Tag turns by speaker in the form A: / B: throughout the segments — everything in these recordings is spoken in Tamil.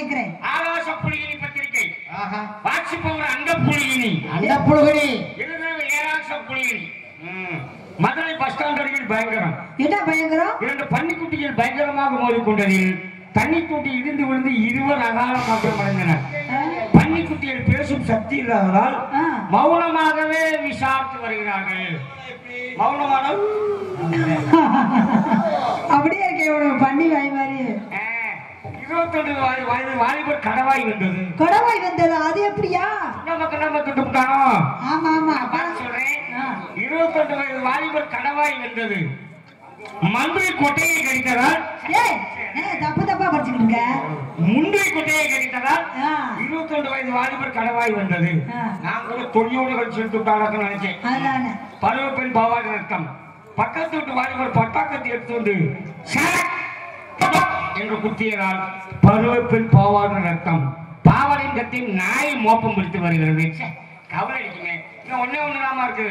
A: கேக்குறேன்.
B: ஆகாச புலிகினி பத்திரிகை வாட்சிப்பவர் அண்ட புலிகினி எழுதுறவர் ஏராச புலிகினி. மதுரை பஸ் ஸ்டாண்ட் அருகில் பயங்கரம்.
A: என்ன பயங்கரம்?
B: 2 பன்னிக்குட்டிகள் பயங்கரமாக மோதிக்கொண்டதில் தண்ணிக்குட்டி இடிந்து விழுந்து 20 அகாலமாக அடைந்தனர். பன்னிக்குட்டிகள் பேசும் சக்தி இல்லாததால் மௌனமாகவே விசாரித்து வருகிறார்கள். மௌனமான
A: அப்படியே இருக்கே பண்ணி வாய் மாதிரி.
B: 22 வயது வாலிபர் கடவாய் வந்தது.
A: கடவாய் வந்தது அது எப்படியா? ஆமா ஆமா
B: சொல்றேன். 22 வயது வாலிபர் கடவாய் வந்தது. மந்திரி கொட்டையை கடித்ததால்
A: தப்பு தப்பா படிச்சுக்கிட்டு இருக்க.
B: முந்திரி கொட்டையை கடித்ததால் 22 வயது வாலிபர் கடவாய் வந்தது. நான் கூட தொழியோடுகள் செலுத்தாளர்கள் நினைச்சேன். பருவ பெண் பாவாட ரத்தம். பக்கத்து வீட்டு வாலிபர் பட்டாக்கத்தை எடுத்து வந்து என்று குத்தியதால் பருவ பெண் பாவாட ரத்தம். பாவாடையின் கத்தையும் நாய் மோப்பம் பிடித்து வருகிறது. கவலை அடிக்குமே. ஒன்னே ஒண்ணுதாமா இருக்கு.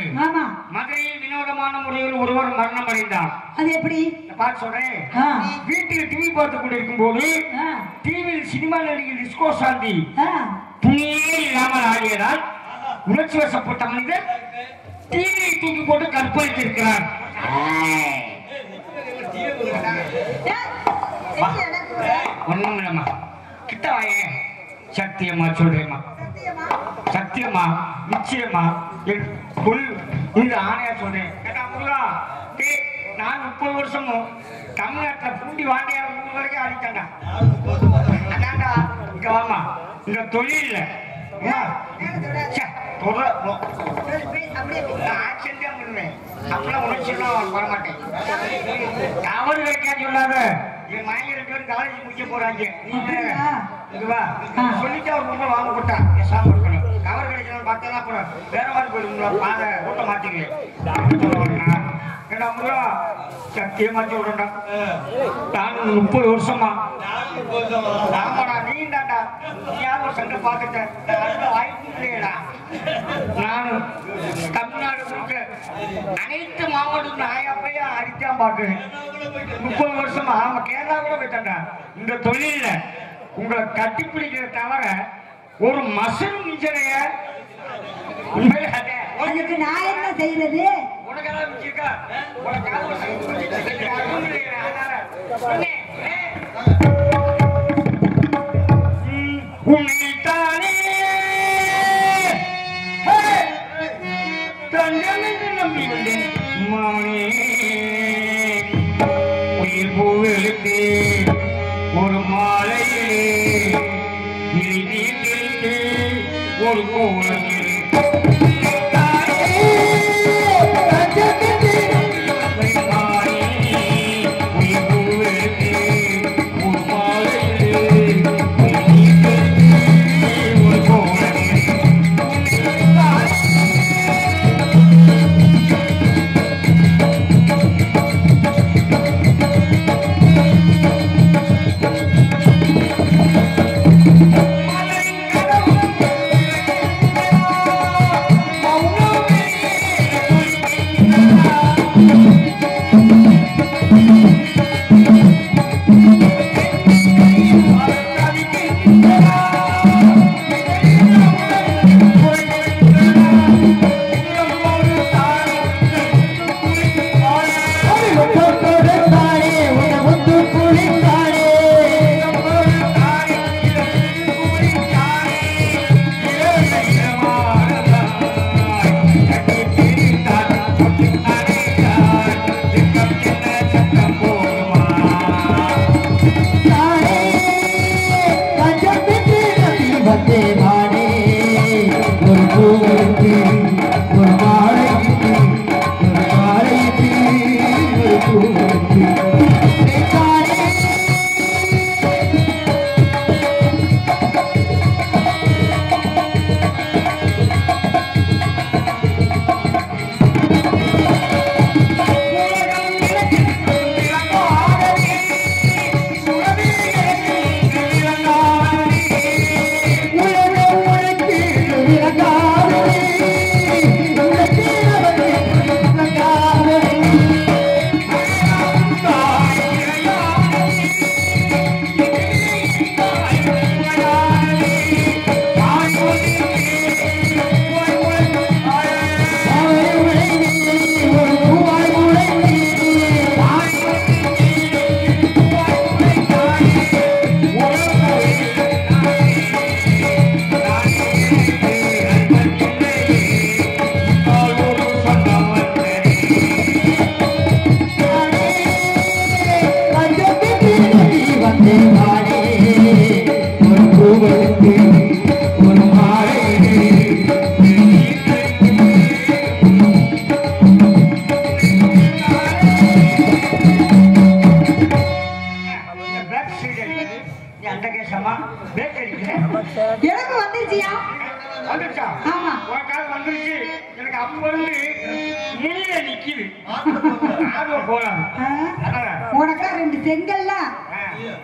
B: மதுரையில் வினோதமான முறையில் ஒருவர் மரணம் அடைந்தார்.
A: அது எப்படி
B: பார்த்து சொல்றேன். வீட்டில் டிவி பார்த்து கொண்டிருக்கும் போது டிவியில் சினிமா நடிகை டிஸ்கோ சாந்தி துணியே இல்லாமல் ஆடியதால் உணர்ச்சி வசப்பட்ட மனிதர் டிவியை தூக்கி போட்டு கற்பழித்திருக்கிறார். ஒண்ணும் இல்லம்மா, கிட்ட வாயே. சத்தியமா சொல்றேம்மா, சத்தியமா நிச்சயமா இந்த ஆணையா சொல்றேன். நான் 30 வருஷமும் தமிழ்நாட்டில் பூண்டி வாண்டியா வரைக்கும் அடித்தேன்டா. அதான்டா இங்க வாமா, இந்த தொழில் அப்படிலாம் உணர்ச்சியெல்லாம் வரமாட்டேன். தவறு கிடைக்கா சொல்லாத. என் மயங்க 2 பேரும் காலேஜ் முடிக்க போறாங்க. இதுவா சொல்லிட்டு அவர் ரொம்ப வாங்க போட்டா எசாம இருக்கணும். கவர் கிடைக்கணும் பார்த்தா அப்புறம் வேற மாதிரி போயிடும். பாதை ஓட்ட மாட்டீங்க. ஏன்னா முருகா சத்தியமா சொல்றேன்டா, நான் 30 வருஷமா ஆமாடா நீண்டாண்டா நீயாவது ஒரு சண்டை பார்த்துட்டேன். வாய்ப்பு இல்லையடா. நானும் தமிழ்நாடு முழுக்க அனைத்து மாவட்டம் நாயப்பையா அடித்தான் பார்க்கிறேன். 30 வருஷமா. ஆமா கேரளா கூட போயிட்டாண்டா. இந்த தொழில உங்களை கட்டிப்பிடிக்கிற தவிர ஒரு மசூல் மிஞ்சனைய உண்மையில
A: அதுக்கு நான் என்ன செய்யறது?
B: உனக்கெல்லாம் மிச்சிருக்கா? உனக்காக உன்னைத்தானே தஞ்சமென்று நம்பி வந்தேன் மானே. உயிர் பூவெழுத்து ஒரு மாலையிலே இலை நீர் தெளித்து ஒரு கோலமிலே பேசமா பேக் அடிக்கிறேன்
A: எனக்கு வந்துருச்சியா
B: வந்துருச்சா
A: ஆமா
B: உனக்காக வந்துருச்சு எனக்கு அப்ப இருந்து முடிய நிக்குது ஆர்வம் போறாது
A: உனக்கா 2 செங்கல்ல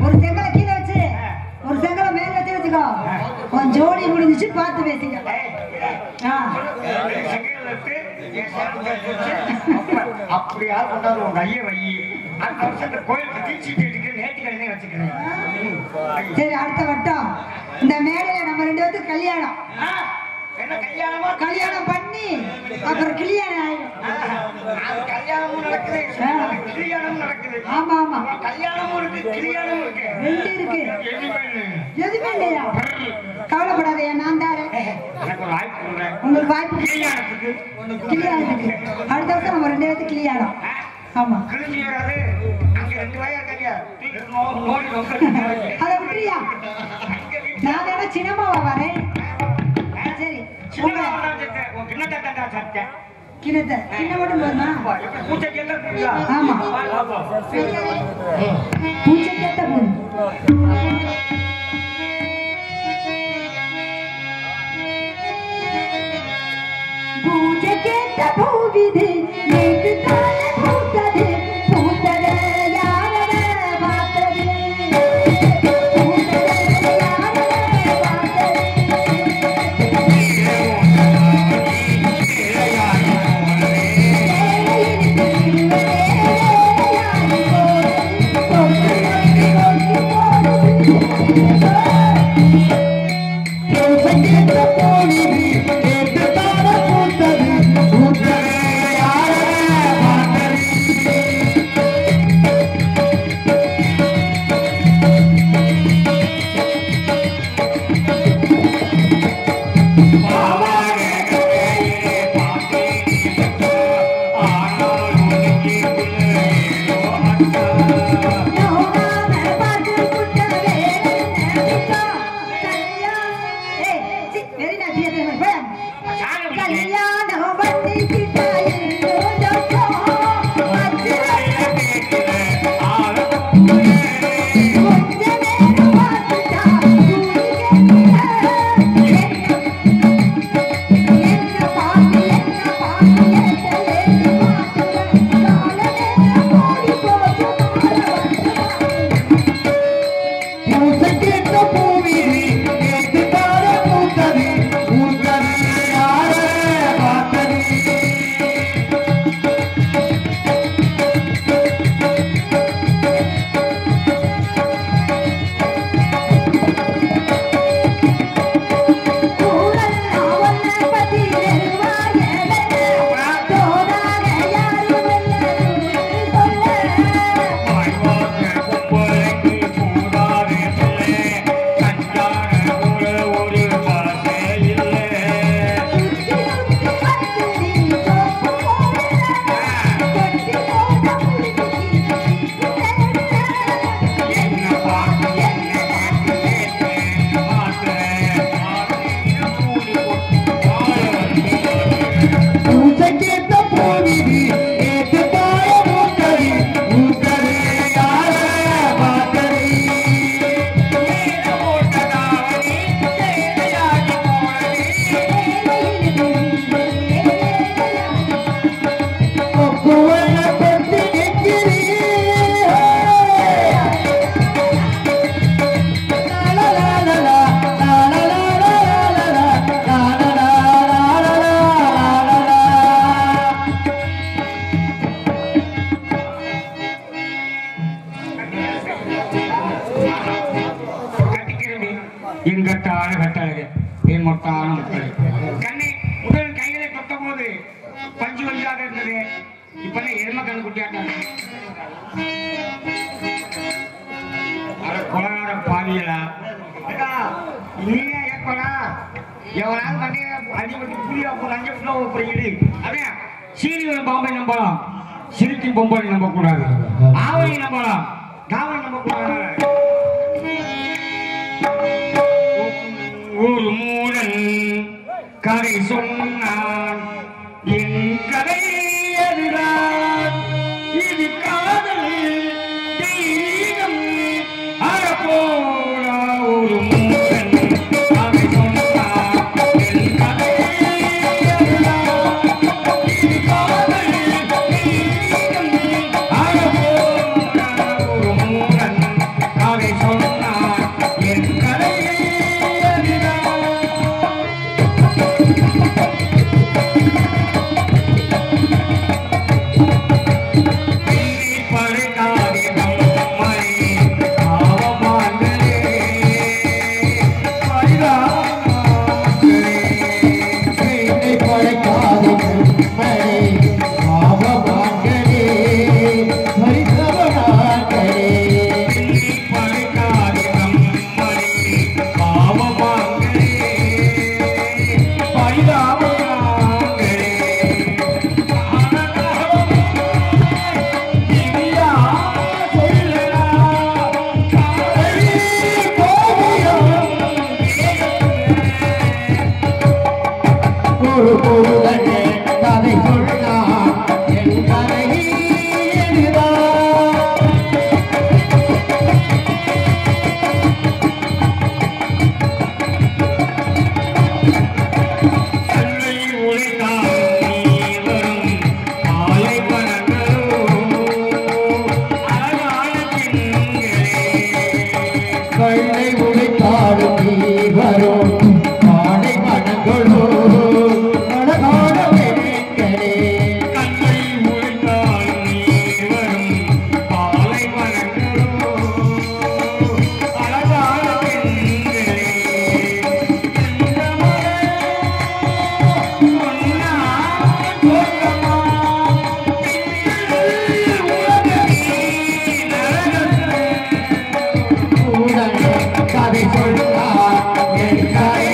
A: ஒரு செங்கலை கீழே வச்சு ஒரு செங்கலை மேல வச்சு வச்சுக்கோ உன் ஜோடி முடிஞ்சிச்சு பார்த்து பேசிக்க
B: அப்படியா கொண்டாது உங்க ஐய வை அடுத்த வருஷம் கோயிலுக்கு தீச்சிட்டு இருக்கு நேற்றுக்கிழமை வச்சுக்கிறேன்
A: சரி அடுத்த வட்டம் இந்த மேடையில நம்ம 2 பேருக்கு கல்யாணம்
B: என்ன கல்யாணமா
A: கல்யாணம் பண்ணி அப்புறம் கல்யாணம் ஆயிடும்
B: கல்யாணமும் நடக்குது கல்யாணமும் நடக்குது
A: ஆமா ஆமா
B: கல்யாணமும் இருக்கு கல்யாணமும் இருக்கு
A: 2 இருக்கு எதுவுமே இல்லையா கவலைப்படாதயா நான் தாரேன்
B: எனக்கு ஒரு வாய்ப்பு கொடுறேன்
A: உங்களுக்கு வாய்ப்பு
B: கல்யாணத்துக்கு
A: கல்யாணத்துக்கு அடுத்த வருஷம் நம்ம 2 பேருக்கு கல்யாணம் ஆமா
B: கிழிஞ்சி வராது அங்க 2 வயசு இருக்காங்க
A: அதை விட்டுறியா நான் வேணா சின்னம்மாவா வரேன் சரி கிணத்தை சின்ன மட்டும் போதுமா ஆமா பூச்சை கேட்ட போதும் பூஜை கேட்ட பூவிது நேற்று தானே பூத்தது பூத்தது யாரட பார்த்தது பூத்தது யாரட பார்த்தது
B: எங்கட்டான கட்டழகு என் மொட்டான முட்டழகு கண்ணை முதல் கைகளை தொட்ட போது பஞ்சு வஞ்சாக இருந்தது இப்ப எரும கண்ணு குட்டியாட்டாங்க கொலகார பாவியலா நீயே ஏற்படா எவனாவது வண்டியை அடிபட்டு புளியா போது அஞ்சு கிலோ போறீங்களே அப்படியே சீனி பாம்பை நம்பலாம் சிறுக்கி பொம்பளை நம்ப கூடாது ஆவணி நம்பலாம் தாவணி நம்ப கூடாது ஒரு மூடன் கதை சொன்னான் என் கதை அதுதான் இது காதல் தெய்வீகம் அறப்போடா
C: உடைத்தாடும் நீ வரும் பாடை மனங்களோ அழகான பெண்களே கண்ணை உடைத்தாடும் நீ வரும் பாலை மனங்களோ அழகான பெண்களே கதை சொல்லுவார் என் கதை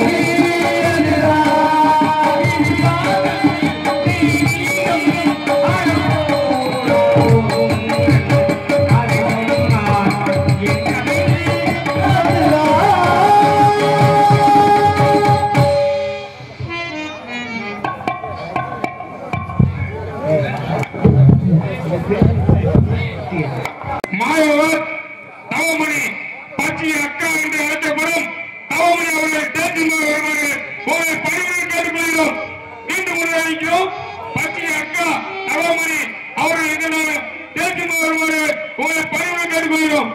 D: மாயவர் தவமணி பச்சி அக்கா என்று அழைக்கப்படும் தவமணி அவர்கள் தேர்தல் வருவார்கள் ஒரு பணிவுடன் கேட்டுக்கொள்கிறோம். மீண்டும் முறையளிக்கிறோம். பச்சி அக்கா தவமணி அவர்கள் இதனால் தேர்தல் வருவார்கள் ஒரு பணிவுடன் கேட்டுக்கொள்கிறோம்.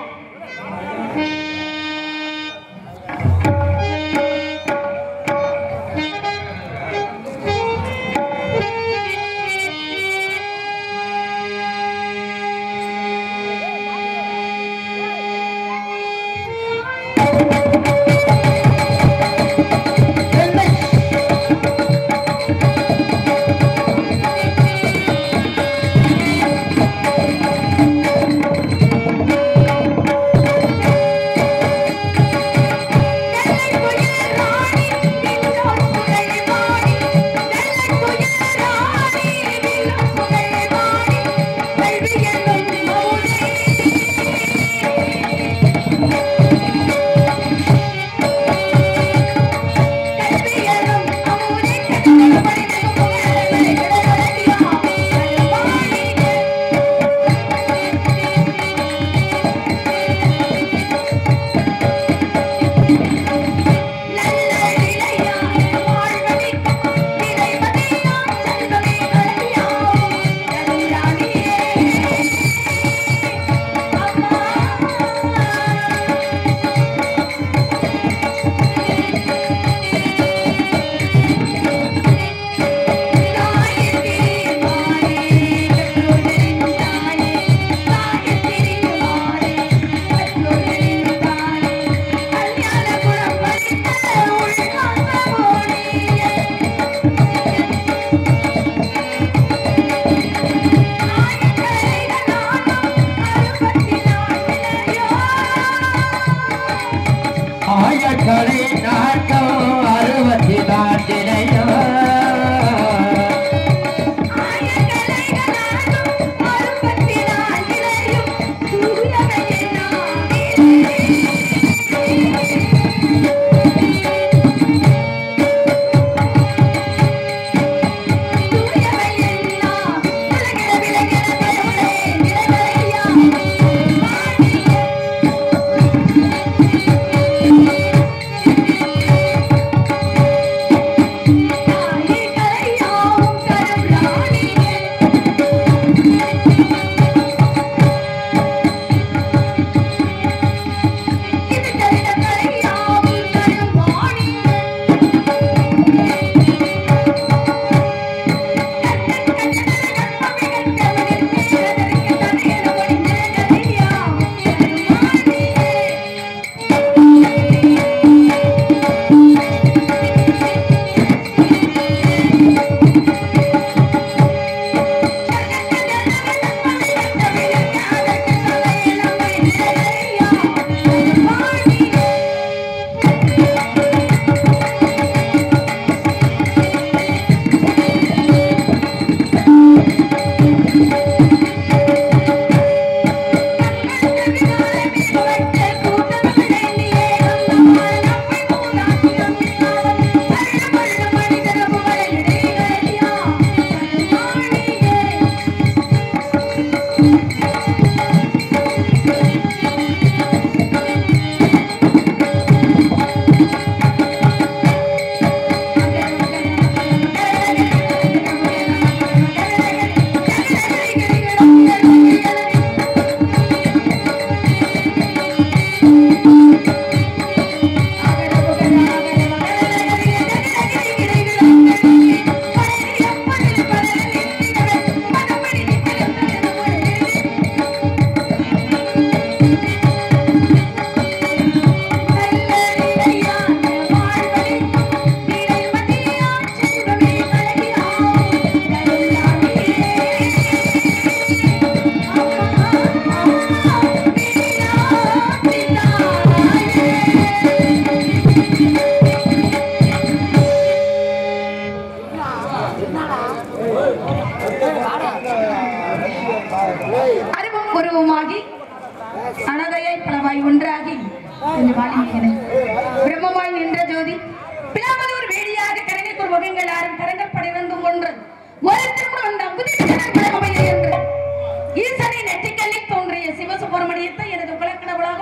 C: ஆயக்கலை நாட்டம் 64
A: ஆ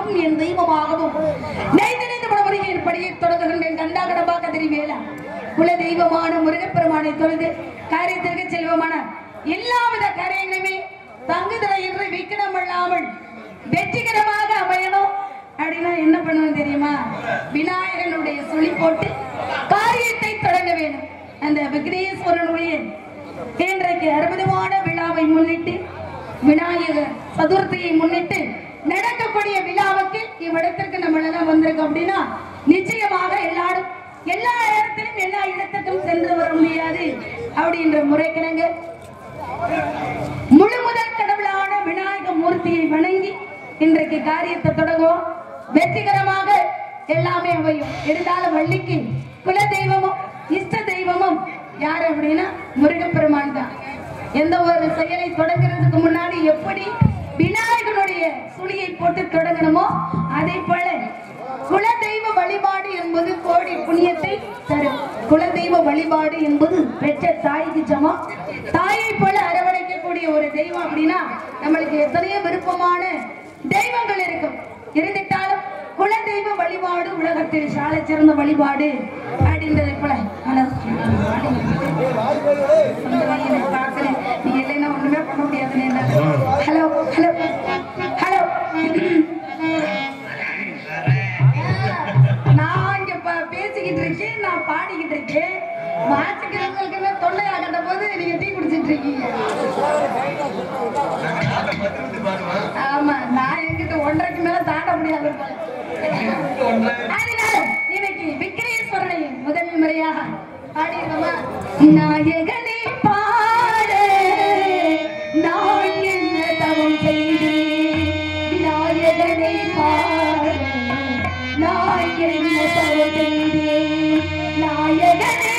E: தெய்வமாகவும் என் தெய்வமாகவும் நெய்திணைந்து படமுறையின் படியை தொடங்குகின்றேன். கண்டாகடபா கதிரி வேளா குல தெய்வமான முருகப்பெருமானை தொழுது காரியத்திற்கு செல்வமான எல்லாவித காரியங்களுமே தங்குதலை என்று விக்கனம் இல்லாமல் வெற்றிகரமாக அமையணும் அப்படின்னா என்ன பண்ணணும் தெரியுமா? விநாயகனுடைய சுழி போட்டு காரியத்தை தொடங்க வேண்டும். அந்த விக்னேஸ்வரனுடைய இன்றைக்கு அற்புதமான விழாவை முன்னிட்டு விநாயகர் சதுர்த்தியை முன்னிட்டு நடக்கக்கூடிய விழாவுக்கு இவ்விடத்திற்கு நம்ம எல்லாம் வந்திருக்கோம் அப்படின்னா நிச்சயமாக எல்லாரும் எல்லா இடத்திலும் எல்லா இடத்துக்கும் சென்று வர முடியாது அப்படின்ற முறைக்கிணங்க முழு முதல் கடவுளான விநாயக மூர்த்தியை வணங்கி இன்றைக்கு காரியத்தை தொடங்குவோம். வெற்றிகரமாக எல்லாமே அமையும். இருந்தாலும் வள்ளிக்கு குல தெய்வமும் இஷ்ட தெய்வமும் யாரு அப்படின்னா முருகப்பெருமான் தான். எந்த ஒரு செயலை தொடங்குறதுக்கு முன்னாடி எப்படி விநாயகனுடைய சுழியை போட்டு தொடங்கணுமோ அதே போல குலதெய்வ வழிபாடு என்பது கோடி புண்ணியத்தை தரும். குலதெய்வ வழிபாடு என்பது பெற்ற தாய்க்கு சமம். தாயை போல அரவணைக்கக்கூடிய ஒரு தெய்வம் அப்படின்னா நம்மளுக்கு எத்தனையோ விருப்பமான தெய்வங்கள் இருக்கும். இருந்துட்டாலும் குலதெய்வ வழிபாடு உலகத்தில் சாலை சிறந்த வழிபாடு அப்படின்றதை போல பாக்குறேன். நீங்க இல்லைன்னா ஒண்ணுமே பண்ண முடியாது. ஹலோ ஹலோ ஹலோ நான் இங்க பேசிக்கிட்டு இருக்கேன், நான் பாடிக்கிட்டு இருக்கேன். வாசிக்கிறவங்களுக்கு தொல்லை ஆகிட்ட போது நீங்க டீ குடிச்சிட்டு இருக்கீங்க. ஆமா, நான் என்கிட்ட 1.5க்கு மேல தாண்ட முடியாது. அதனால இன்னைக்கு விக்னேஸ்வரனை முதல் முறையாக பாடியிருக்கோமா? நாயகனே பாடு நான் என்ன தவம் செய்தேன், விநாயகனே பாடு நான் என்ன தவம் செய்தேன், நாயகனே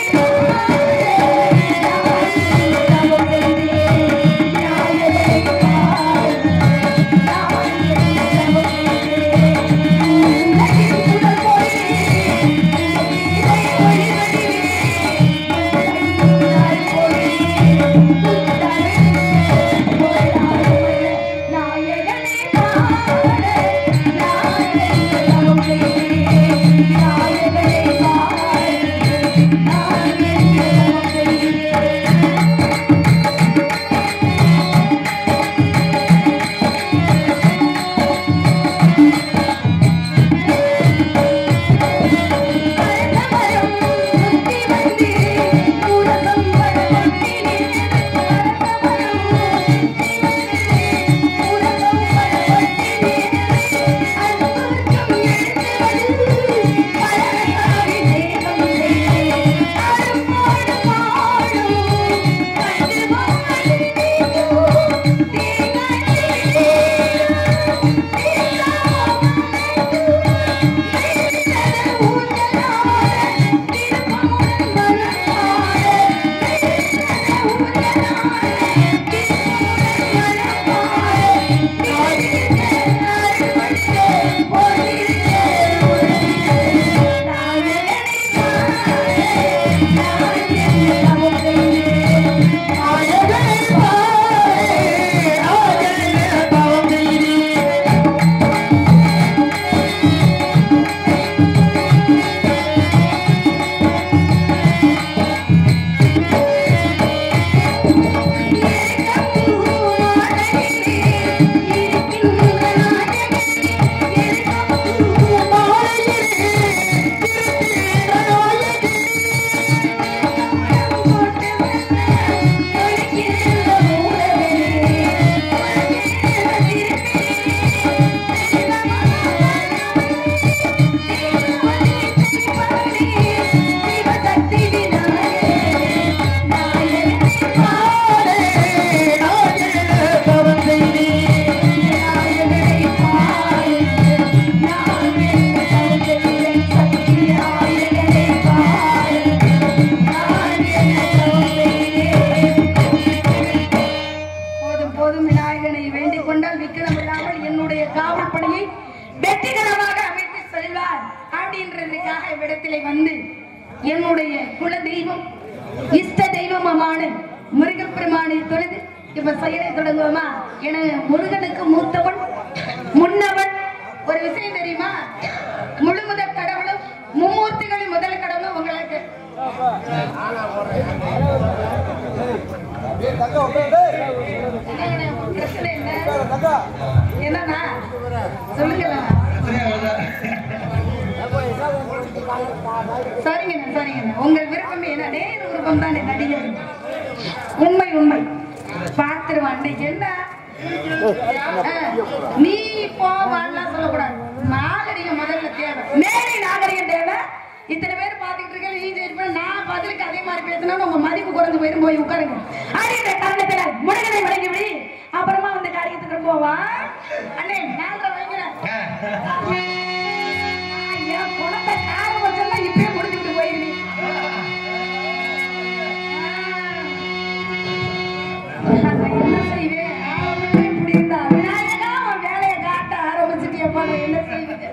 E: என்னுடைய குல தெய்வம் இஷ்ட தெய்வமான முருகப்பெருமானை தொழுது இப்ப செயலை தொடங்குவோமா? என முருகனுக்கு மூத்தவன் முன்னவன் ஒரு விஷயம் தெரியுமா? முழு முதல் கடவுளும் மும்மூர்த்திகளின் முதல் கடவுளும் உங்களுக்கு. என்னன்னா சொல்லுங்க. சரிங்க சரிங்க, உங்கள் விருப்பம் என்ன? நேரு விருப்பம் தானே நடிகர். உண்மை உண்மை பார்த்துருவான். என்ன நீ போவான்லாம் சொல்லக்கூடாது. நாகரிகம் முதல்ல தேவை. நேரே நாகரிகம் தேவை. இத்தனை பேர் பாத்துக்கிட்டு இருக்கேன். நீ ஜெயிப்ப, நான் பதிலுக்கு அதே மாதிரி பேசினா உங்க மதிப்பு குறைஞ்சு போயிரும். போய் உட்காருங்க. அடிக்கிற காரணத்துல முருகனை வழங்கி விடி, அப்புறமா வந்து காரியத்துக்கு போவான். அண்ணே நான் வைக்கிறேன். என் குணத்தை காரம் வச்சா இப்பயே முடிச்சுட்டு போயிருவி. என்ன செய்வேன்? இப்படி இருந்தா விநாயகா அவன் வேலையை காட்ட ஆரம்பிச்சுட்டியப்பா. என்ன செய்வது?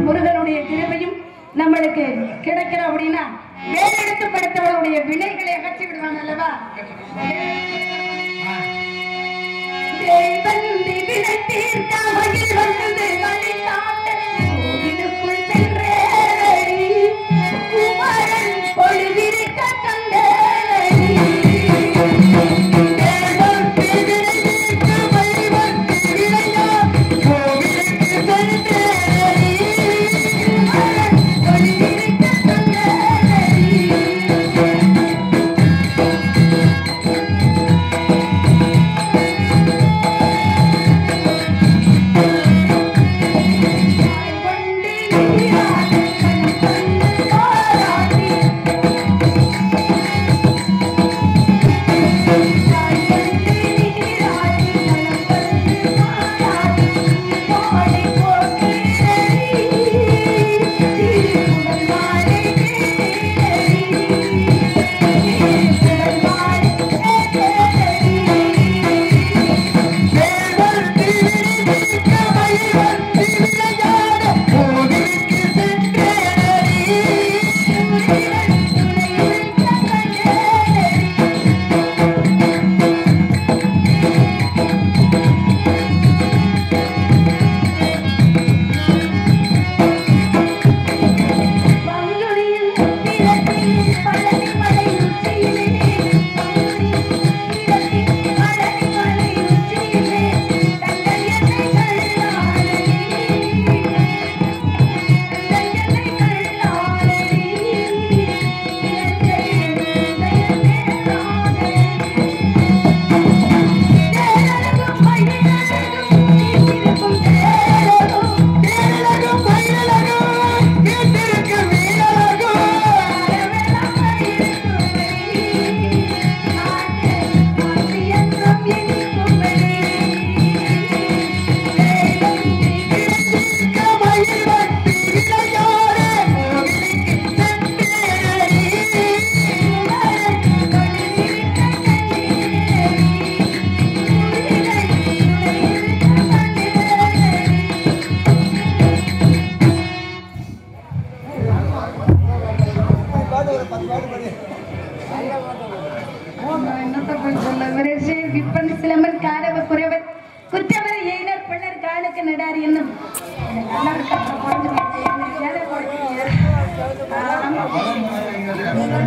E: முருகனுடைய கிருபையும் நம்மளுக்கு கிடைக்கிற அப்படின்னா வேலெடுத்து படுத்தவர்களுடைய வினைகளை அகற்றி விடுவான் அல்லவா?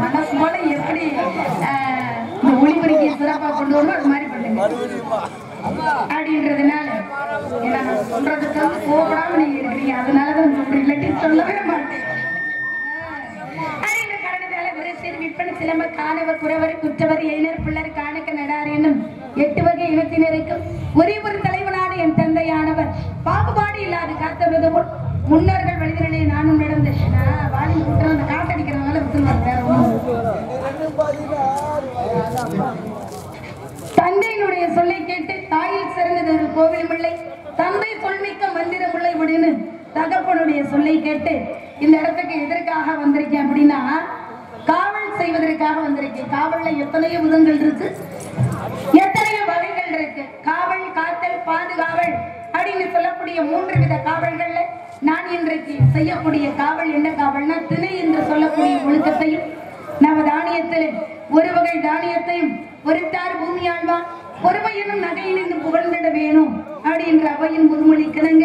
E: மனசு போல எப்படி ஒளிபரிக்கை சிறப்பா கொண்டு வரணும் அது மாதிரி பண்ணுங்க அப்படின்றதுனால சொல்றதுக்கு கோபடாம நீங்க இருக்கிறீங்க. அதனாலதான் சொல்றேன், இல்லாட்டி சொல்லவே மாட்டேன். விற்பனை சிலம்பர் காணவர் குறவர் குற்றவர் எயினர் பிள்ளர் காணக்க நடார் என்னும் 8 வகை இனத்தினருக்கும் ஒரே ஒரு தலைவனான என் தந்தையானவர் பாகுபாடு இல்லாது காத்தவது போல் முன்னோர்கள் வழிதலே நானும் நடந்து வாழி கூட்டம் அந்த காட்டடிக்கிறதுனால விட்டுருவாங்க. வேற தந்தையினுடைய சொல்லை கேட்டு தாயில் சிறந்தது ஒரு கோவில் பிள்ளை, தந்தை சொல்மிக்க மந்திர பிள்ளை அப்படின்னு தகப்பனுடைய சொல்லை கேட்டு இந்த இடத்துக்கு எதற்காக வந்திருக்கேன் அப்படின்னா காவல் செய்வதற்காக வந்திருக்கேன். காவல்ல எத்தனையோ விதங்கள் இருக்கு, எத்தனையோ வகைகள் இருக்கு. காவல், காத்தல், பாதுகாவல் அப்படின்னு சொல்லக்கூடிய 3 வித காவல்கள்ல நான் இன்றைக்கு செய்யக்கூடிய காவல் என்ன காவல்னா திணை என்று சொல்லக்கூடிய ஒழுக்கத்தையும் நவ தானியத்தில் ஒரு வகை தானியத்தையும் ஒருத்தார் பூமி ஆழ்வான் பொறுமையினும் நகையினும் புகழ்ந்திட வேணும் அப்படின்ற அவையின் முதுமொழி கிணங்க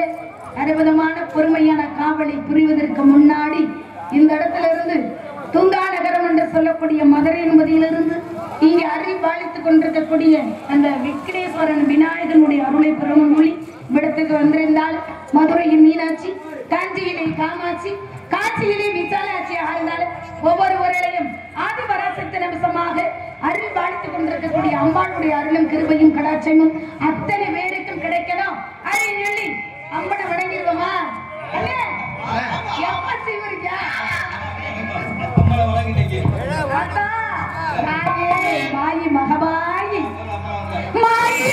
E: அறுபதமான பொறுமையான காவலை புரிவதற்கு முன்னாடி இந்த இடத்துல இருந்து துங்கா நகரம் என்று சொல்லக்கூடிய மதுரை என்பதிலிருந்து இங்கே அறிவாளித்துக் கொண்டிருக்கக்கூடிய அந்த விக்னேஸ்வரன் விநாயகனுடைய அருளை பெறும் மொழி விடத்துக்கு வந்திருந்தால் மதுரையின் மீனாட்சி, காஞ்சியிலே காமாட்சி, காட்சியிலே விசாலாட்சியாக இருந்தாலும் ஒவ்வொருவரையும் ஆதிபராசக்தி நிமிஷமாக அருள் வாழ்த்துக் கொண்டிருக்கக்கூடிய அம்பாளுடைய அருளும் கிருபையும் கடாட்சமும் அத்தனை பேருக்கும் கிடைக்கணும் அப்படின்னு சொல்லி அம்மனை வணங்கிடுவோமா? எப்ப செய்வீங்க? மாயி மகமாயி மாயி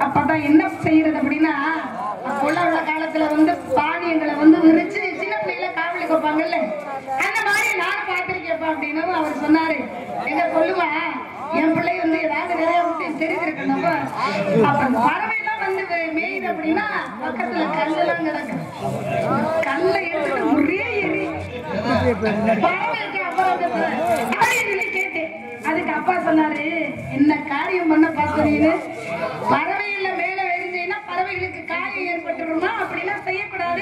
E: அப்பதான் என்ன செய்யறது அப்படின்னா உள்ள காலத்துல வந்து பாணியங்களை வந்து விரிச்சு சின்ன பிள்ளைல காவலி கொடுப்பாங்கல்ல அந்த மாதிரி நானும் பார்த்திருக்கேப்பா அப்படின்னு அவர் சொன்னாரு. எங்க சொல்லுவா என் பிள்ளை வந்து ஏதாவது நிறைய விட்டு தெரிஞ்சிருக்கணும். அப்ப பறவைலாம் வந்து மேயுது அப்படின்னா பக்கத்துல கல்லெல்லாம் கிடக்கு. கல்ல எடுத்துட்டு ஒரே எரி பறவைக்கு அப்பா சொல்லி கேட்டேன். அதுக்கு அப்பா சொன்னாரு, என்ன காரியம் பண்ண பாக்குறீன்னு, பறவையில மேல வெறிஞ்சீங்கன்னா பறவைகளுக்கு காயம் ஏற்பட்டுருமா அப்படி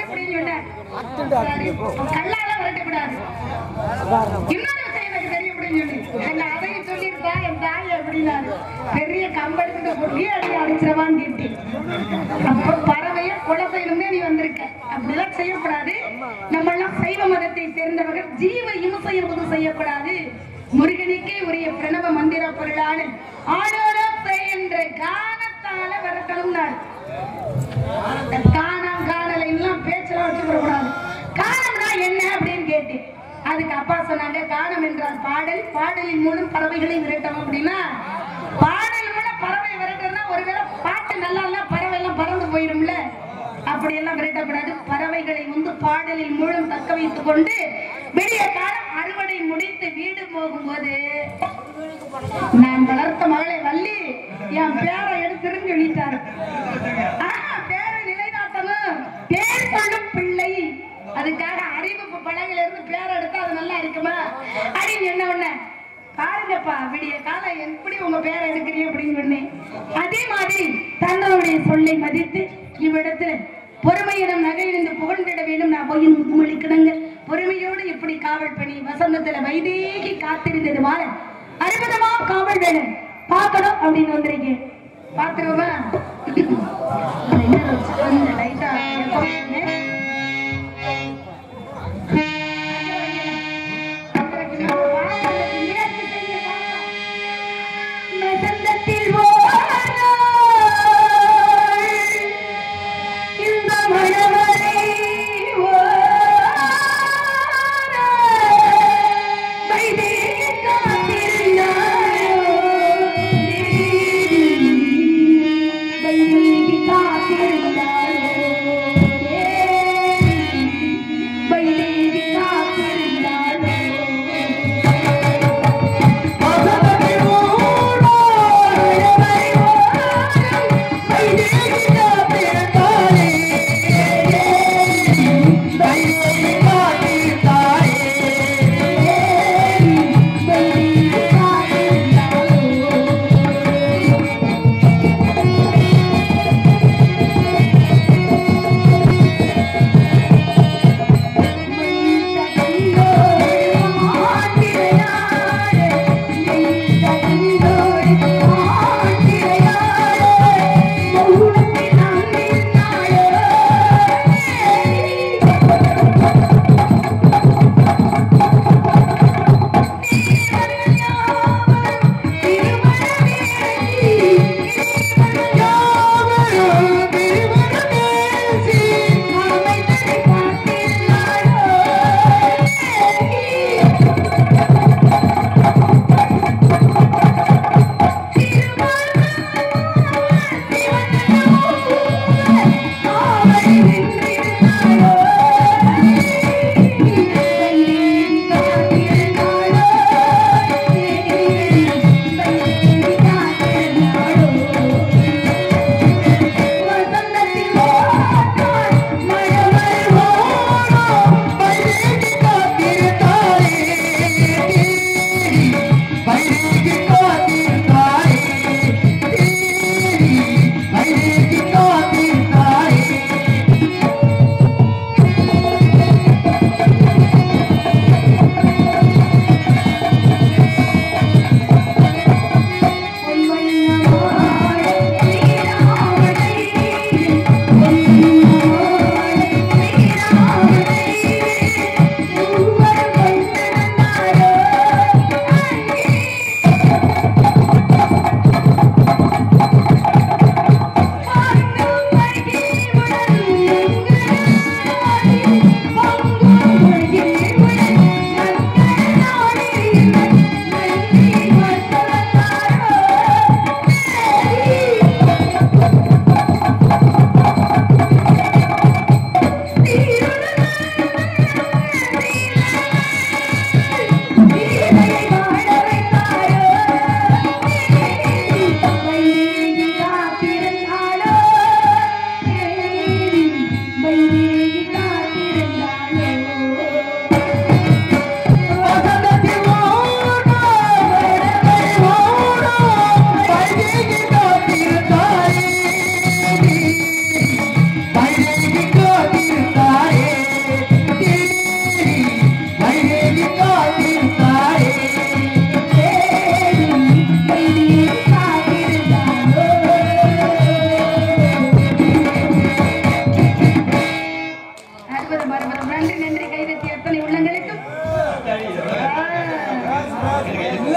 E: அப்படின்னு சொன்னேன். சரி, கல்லால விரட்டக்கூடாது. இன்னொரு விஷயம் எனக்கு தெரியும் அப்படின்னு சொல்லி என்ன அதையும் சொல்லியிருக்கா என் தாய் அப்படின்னாரு. பெரிய கம்பெடுத்துட்டு பொடியே அடிச்சிடவான்னு கேட்டேன். அப்போ பறவைய குலசையிலுமே நீ வந்திருக்க. அப்படிலாம் செய்யக்கூடாது. நம்ம எல்லாம் சைவ மதத்தை சேர்ந்தவர்கள் ஜீவ இம்சை என்பது செய்யக்கூடாது. முருகனுக்கே உரிய பிரணவ மந்திர பொருளான ஆடோட என்ற கானத்தால வரட்டணும். காணம் காணல எல்லாம் பேச்செல்லாம் வச்சுக்கூடாது. காணம்னா என்ன அப்படின்னு கேட்டேன். அதுக்கு அப்பா சொன்னாங்க, காணம் என்றால் பாடல், பாடலின் மூலம் பறவைகளை விரட்டணும் அப்படின்னா, பாடல் மூலம் பறவை விரட்டுறதுனா ஒருவேளை பாட்டு நல்லா இல்ல பறவை எல்லாம் பறந்து போயிடும்ல, அப்படியெல்லாம் விரட்டக்கூடாது. பறவைகளை வந்து பாடலின் மூலம் தக்க வைத்துக் கொண்டு விடிய காலம் அறுவடை முடித்து வீடு போகும்போது நான் வளர்த்த மகளை வள்ளி என் பேரை எடுத்துருன்னு சொல்லிட்டாரு. பேரை நிலைநாட்டணும், பேர் சொல்லும் பிள்ளை. அதுக்காக அறிவிப்பு பலகையில இருந்து பேர் எடுத்தா அது நல்லா இருக்குமா அப்படின்னு என்ன ஒண்ண பாருங்கப்பா, விடிய காலம் எப்படி உங்க பேரை எடுக்கிறீங்க அப்படின்னு சொன்னேன். அதே மாதிரி தங்களுடைய சொல்லை மதித்து இவ்விடத்துல பொறுமையிடம் நகையிலிருந்து புகழ்ந்திட வேண்டும். நான் போய் முதுமொழிக்கணுங்க. பொறுமையோடு இப்படி காவல் பணி வசந்தத்துல வைதேகி காத்திருந்தது வாழ அற்புதமா காவல் வேணும் பார்க்கணும் அப்படின்னு வந்திருக்கேன். பாத்துருவோமா? லைட்டா வசந்தத்தில் இந்த மழவரை காத்திருந்தாயோ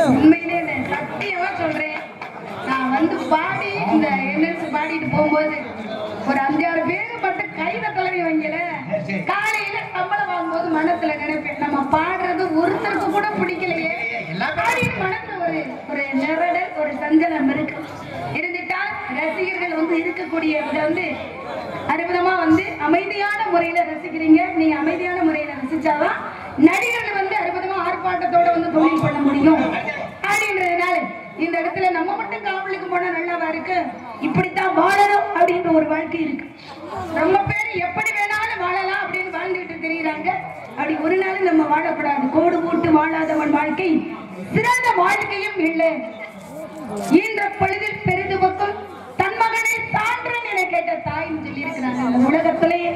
E: உண்மையிலே நான் சத்தியமா சொல்றேன். நான் வந்து பாடி இந்த என்எல்சி பாடிட்டு போகும்போது ஒரு 5-6 பேரு மட்டும் கைத தலைவி வைங்கல. காலையில சம்பளம் வாங்கும்போது மனசுல நினைப்பேன், நம்ம பாடுறது ஒருத்தருக்கு கூட பிடிக்கலையே. மனசுல ஒரு நிரடல், ஒரு சஞ்சலம் இருக்கு. இருந்துட்டால் ரசிகர்கள் வந்து இருக்கக்கூடிய இதை வந்து அற்புதமா வந்து அமைதியான முறையில ரசிக்கிறீங்க. நீங்க அமைதியான முறையில ரசிச்சாதான் நடிகர்கள் வந்து அற்புதமா ஆர்ப்பாட்டத்தோட வந்து தொழில் பண்ண முடியும் அப்படின்றதுனால இந்த இடத்துல நம்ம மட்டும் காவலுக்கு போனா நல்லாவா இருக்கு? இப்படித்தான் வாழணும் அப்படின்ற ஒரு வாழ்க்கை இருக்கு. ரொம்ப பேர் எப்படி வேணாலும் வாழலாம் அப்படின்னு வாழ்ந்துட்டு தெரியுறாங்க. அப்படி ஒரு நாள் நம்ம வாழக்கூடாது. கோடு போட்டு வாழாதவன் வாழ்க்கை சிறந்த வாழ்க்கையும் இல்லை. ஈன்ற பொழுதில் பெரிது பக்கம் தன் மகனை சான்றன் என கேட்ட தாய்ன்னு சொல்லி இருக்கிறாங்க. அந்த உலகத்திலேயே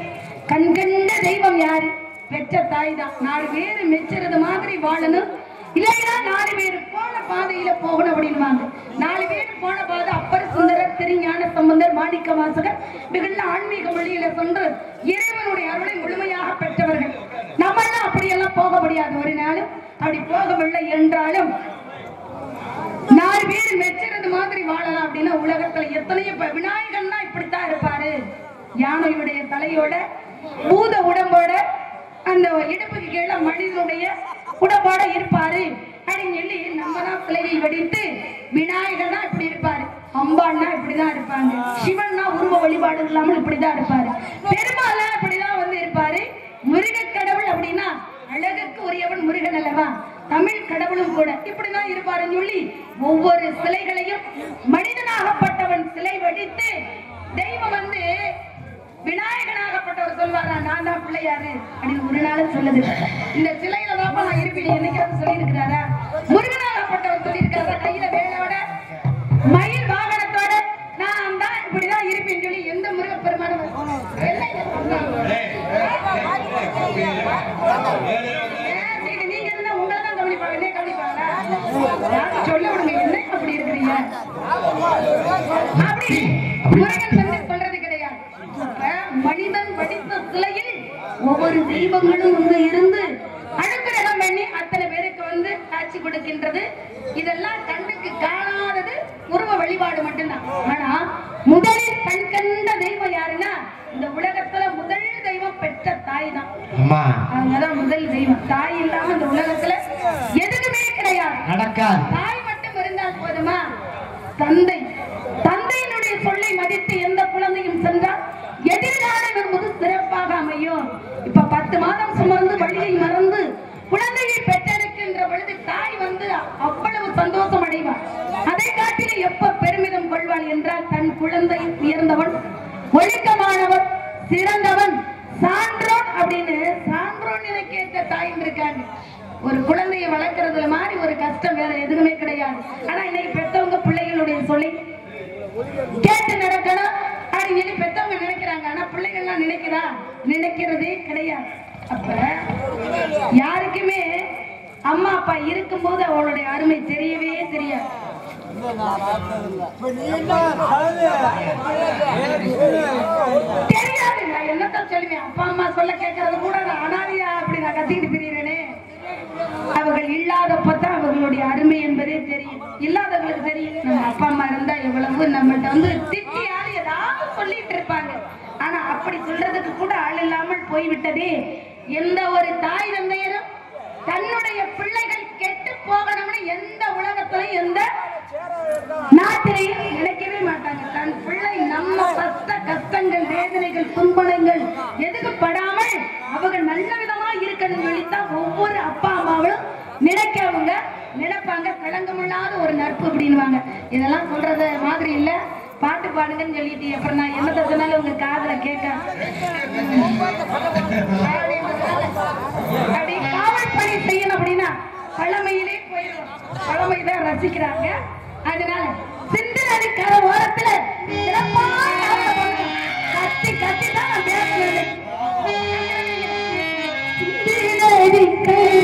E: கண்கண்ட தெய்வம் யாரு? பெற்ற தாய் தான். 4 பேர் மெச்சுறது மாதிரி வாழணும். இல்லைன்னா 4 பேர் போன பாதையில போகணும் அப்படின்வாங்க. 4 பேர் போன பாதை அப்பர் சுந்தரர், திருஞான சம்பந்தர், மாணிக்க வாசகர் மிகுந்த ஆன்மீக வழியில சென்று இறைவனுடைய அருளை முழுமையாக பெற்றவர்கள். நம்ம எல்லாம் அப்படியெல்லாம் போக முடியாது. ஒரு நாளும் அப்படி போகவில்லை என்றாலும் 4 பேர் மெச்சுறது மாதிரி வாழலாம் அப்படின்னா உலகத்துல எத்தனையோ விநாயகன்னா இப்படித்தான் இருப்பாரு. யானையுடைய தலையோட பூத உடம்போட அந்த இடுப்புக்கு கீழே மனிதனுடைய உடம்போட இருப்பாரு அப்படின்னு சொல்லி நம்ம தான் பிள்ளையை வெடித்து விநாயகனா இப்படி இருப்பாரு, அம்பான்னா இப்படிதான் இருப்பாங்க, சிவன்னா உருவ வழிபாடு இல்லாமல் இப்படிதான் இருப்பாரு, பெருமாள் இப்படிதான் வந்து இருப்பாரு. முருக கடவுள் அப்படின்னா அழகுக்கு உரியவன் முருகன் அல்லவா, தமிழ் கடவுளும் கூட இப்படிதான் இருப்பாருன்னு சொல்லி ஒவ்வொரு சிலைகளையும் மனிதனாகப்பட்டவன் சிலை வடித்து தெய்வம் வந்து விநாயகனாகப்பட்டவர் சொல்வாரா, நான் தான் பிள்ளையாரு அப்படின்னு ஒரு நாள் சொல்லுது. இந்த சிலையில தான் நான் இருப்பேன் என்னைக்காவது சொல்லி இருக்கிறாரா? முருகனாகப்பட்டவர் சொல்லியிருக்காரா? கையில வேலோட மயில் வாகனத்தோட நான் தான் இப்படிதான் இருப்பேன் சொல்லி எந்த முருக பெருமானும் நீங்க இருந்தா உங்களை தான் கவனிப்பாங்க, என்ன கவனிப்பாங்களா? சொல்ல விடுங்க, என்ன அப்படி இருக்கிறீங்க அப்படி முருகன் வந்து சொல்றது கிடையாது. மனிதன் வடித்த சிலையில் ஒவ்வொரு தெய்வங்களும் வந்து இருந்து அனுக்கிரகம் பண்ணி அத்தனை பேருக்கு வந்து காட்சி கொடுக்கின்றது. இதெல்லாம் கண்ணுக்கு காணாதது உருவ வழிபாடு மட்டும்தான். ஆனா முதலில் கண் கண்ட தெய்வம் யாருன்னா இந்த உலகத்துல முதல் தெய்வம் பெற்ற தாய் தான். அவங்கதான் முதல் தெய்வம். தாய் இல்லாம இந்த உலகத்துல எதுவுமே கிடையாது, நடக்காது. தாய் மட்டும் இருந்தால் போதுமா? தந்தை, தந்தையினுடைய சொல்லை மதித்து எந்த குழந்தையும் சென்றால் எதிர்காலம் என்பது சிறப்பாக அமையும். இப்ப 10 மாதம் சுமந்து வழியை மறந்து குழந்தையை பெற்றெடுக்கின்ற பொழுது தாய் வந்து அவ்வளவு சந்தோஷம் அடைவார். அதை காட்டிலும் எப்ப பெருமிதம் கொள்வாள் என்றால் தன் குழந்தை உயர்ந்தவன், ஒழுக்கமானவன், சிறந்தவன், சான்றோன் அப்படின்னு சான்றோன் என கேட்ட தாயின் இருக்காங்க. ஒரு குழந்தையை வளர்க்கறதுல மாதிரி ஒரு கஷ்டம் வேற எதுவுமே கிடையாது. ஆனா இன்னைக்கு பெற்றவங்க பிள்ளைகளுடைய சொல்லி கேட்டு நடக்கணும் அப்படின்னு சொல்லி பெற்றவங்க நினைக்கிறாங்க. ஆனா பிள்ளைகள்லாம் நினைக்கிறதே கிடையாது. அப்ப யாருக்குமே அம்மா அப்பா இருக்கும்போது அவளுடைய அருமை தெரியவே தெரியாது. தெரியாது. நான் என்னத்தான் சொல்லுவேன், அப்பா அம்மா சொல்ல கேட்கறது கூட அனாதையா அப்படி நான் கத்திக்கிட்டு திரியறேனே. அவர்கள் இல்லாதப்பதான் அவர்களுடைய அருமை என்பதே தெரியும். இல்லாதவங்களுக்கு தெரியும் நம்ம அப்பா அம்மா இருந்தா எவ்வளவு நம்மள்ட்ட வந்து திட்டியாரு ஏதாவது சொல்லிட்டு இருப்பாங்க. ஆனா அப்படி சொல்றதுக்கு கூட ஆள் இல்லாமல் போய்விட்டதே. எந்த ஒரு தாய் தந்தையரும் தன்னுடைய பிள்ளைகள் கெட்டு போகணும்னு எந்த உலகத்திலையும் எந்த நாட்டிலையும் நினைக்கவே மாட்டாங்க. தன் பிள்ளை நம்ம கஷ்டங்கள், வேதனைகள், துன்பங்கள் எதுக்கு படாமல் அவங்க நல்ல விதமா இருக்கணும் சொல்லித்தான் ஒவ்வொரு அப்பா அம்மாவும் நினைக்கவங்க நினைப்பாங்க. களங்கமில்லாத ஒரு நட்பு அப்படின்வாங்க. இதெல்லாம் சொல்றது மாதிரி இல்ல, பாட்டு பாடுங்கன்னு சொல்லிட்டு அப்புறம் நான் என்ன சொன்னாலும் உங்க காதுல கேட்க அப்படி காவல் பணி செய்யணும் அப்படின்னா பழமையிலே போயிடும். பழமைதான் ரசிக்கிறாங்க. அதனால சிந்தனை கரை ஓரத்துல கத்தி கத்தி தான் நான் பேசுறேன்.
C: சிந்தனை கரை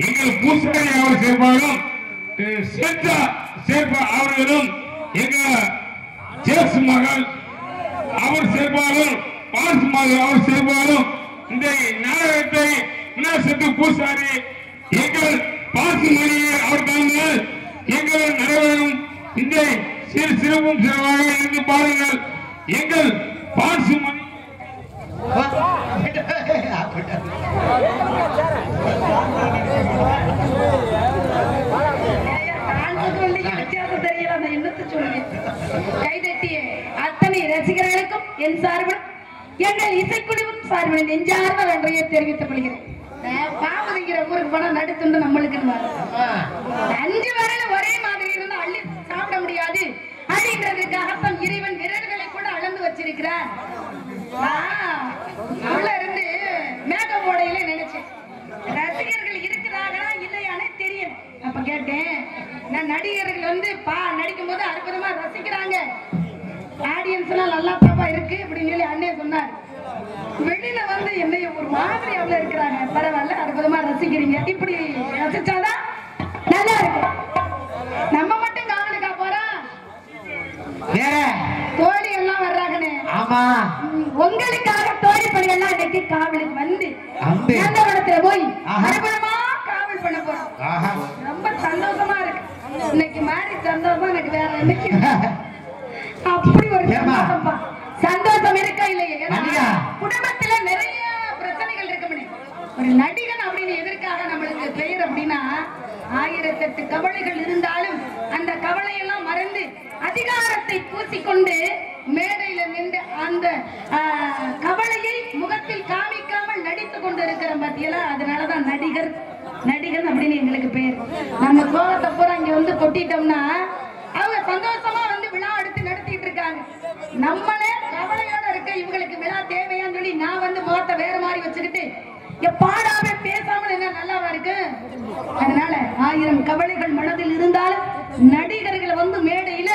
D: எங்கள் பூசணி அவர் சேர்ப்பாலும் அவர்களும் எங்க ஜேஸ் மகள் அவர் சேர்ப்பாலும் பாஸ் மகள் அவர் சேர்ப்பாலும் இந்த நாடகத்தை விநாசத்து பூசாரி எங்கள் பாசு மொழியை அவர் தாங்கள் எங்கள் நிறைவேறும் இந்த சிறப்பும் சிறப்பாக இருந்து பாருங்கள் எங்கள் பாசு மொழி
E: வித்தியாசம் தெரியல. நான் என்னத்தை சொல்லுவேன்? கைதட்டிய அத்தனை ரசிகர்களுக்கும் என் சார்பில் எங்கள் இசைக்குழுவின் சார்பில் நெஞ்சார்ந்த நன்றியை தெரிவித்துக் கொள்கிறேன். பாவதிங்கிற ஊருக்கு போனா நடுத்துண்டு நம்மளுக்கு 5 வரல ஒரே மாதிரி இருந்தா அள்ளி சாப்பிட முடியாது அப்படின்றதுக்காகத்தான் இறைவன் விரல்களை கூட அளந்து வச்சிருக்கிறார். உள்ள இருந்து மேக ஓடையில நினைச்சேன் ரசிகர்கள் இருக்கிறாங்களா இல்லையானே தெரியல. அப்ப கேட்டேன், நான் நடிகர்கள் வந்து நடிக்கும் போது அற்புதமா ரசிக்கிறாங்க, ஆடியன்ஸ் எல்லாம் நல்லா தப்பா இருக்கு அப்படின்னு சொல்லி அண்ணே சொன்னார். வெளியில வந்து என்னைய ஒரு மாதிரி அவ்வளவு இருக்கிறாங்க, பரவாயில்ல அற்புதமா ரசிக்கிறீங்க, இப்படி ரசிச்சாதான் நல்லா இருக்கும். நம்ம மட்டும் காவலுக்கா போறோம், தோழி எல்லாம் வர்றாங்கன்னு.
C: ஆமா,
E: உங்களுக்காக தோழி பணி எல்லாம் இன்னைக்கு காவலுக்கு வந்து நந்தவனத்துல போய் அற்புதமா காவல் பண்ண போறோம். ரொம்ப சந்தோஷமா இருக்கு. இன்னைக்கு மாதிரி சந்தோஷம் எனக்கு வேற இன்னைக்கு அப்படி ஒரு சந்தோஷம். சந்தோஷம் இருக்கா இல்லையா? குடும்பத்துல நிறைய பிரச்சனைகள் இருக்கு. ஒரு நடிகன் அப்படின்னு எதற்காக நம்மளுக்கு பெயர் அப்படின்னா, 1008 கவலைகள் இருந்தாலும் அந்த கவலையெல்லாம் மறந்து அதிகாரத்தை பூசிக்கொண்டு மேடையில நின்று அந்த கவலையை முகத்தில் காமிக்காமல் நடித்துக் கொண்டு இருக்கிற பத்தியெல்லாம். அதனாலதான் நடிகன் அப்படின்னு எங்களுக்கு பேர். நம்ம கோவத்தை பூரா இங்க வந்து கொட்டிட்டோம்னா அவங்க சந்தோஷமா வந்து விழா எடுத்து நடத்திட்டு இருக்காங்க. நம்மளே கவலையோட இருக்க இவங்களுக்கு விழா தேவையான்னு சொல்லி நான் வந்து முகத்தை வேற மாதிரி வச்சுக்கிட்டு பாடாம பேசாமல் என்ன நல்லாவா இருக்கு? அதனால 1000 கவலைகள் மனதில் இருந்தாலும் நடிகர்களை வந்து மேடையில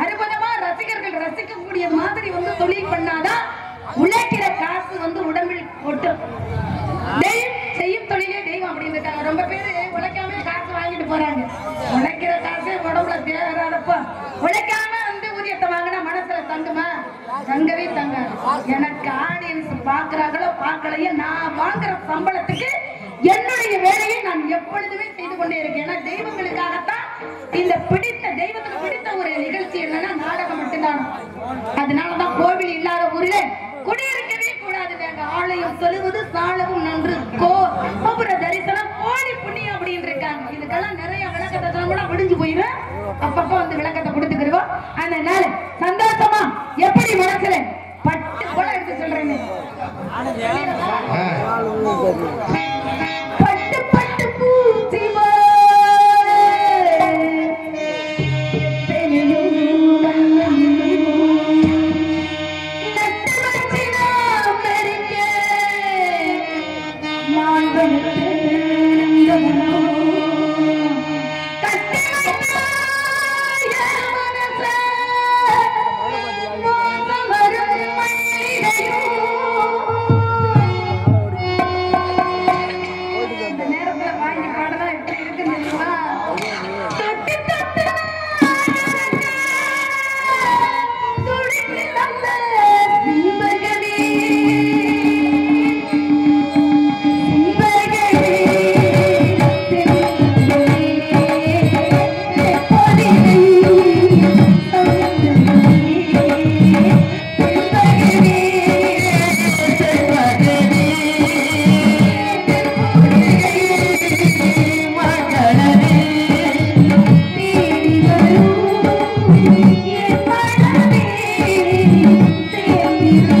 E: அற்புதமா ரசிகர்கள் ரசிக்கக்கூடிய மாதிரி வந்து தொழில் பண்ணாதான் உழைக்கிற காசு வந்து உடம்பில் ஒட்டும். செய்யும் தொழிலே தெய்வம் அப்படின்னு இருக்காங்க. ரொம்ப பேரு உழைக்காம காசு வாங்கிட்டு போறாங்க. உழைக்கிற காசே உடம்புல தேராதப்ப உழைக்காம வந்து ஊதியத்தை வாங்கினா மனசுல தங்குமா? தங்கவே தங்காது. எனக்கு ஆடியன்ஸ் பாக்குறாங்களோ பாக்கலையோ நான் வாங்குற சம்பளத்துக்கு என்னுடைய வேலையை நான் எப்பொழுதுமே செய்து கொண்டே இருக்கேன். ஏன்னா தெய்வங்களுக்காகத்தான் இந்த தெய்வத்துக்கு பிடித்த ஒரு நிகழ்ச்சி என்னன்னா நாடகம் மட்டும்தான். அதனாலதான் கோவில் இல்லாத ஊரில் குடியிருக்கவே கூடாது. ஆலயம் சொல்லுவது சாலவும் நன்று, கோபுர தரிசனம் கோடி புண்ணியம் அப்படின்னு இருக்காங்க. இதுக்கெல்லாம் நிறைய விளக்கத்தை கூட விடிஞ்சு போயிடும். அப்பப்ப வந்து விளக்கத்தை கொடுத்துக்கிடுவோம். அதனால சந்தோஷமா எப்படி மனசுல பட்டு போல எடுத்து சொல்றேன்னு பட்டு பட்டு பூச்சி Thank you.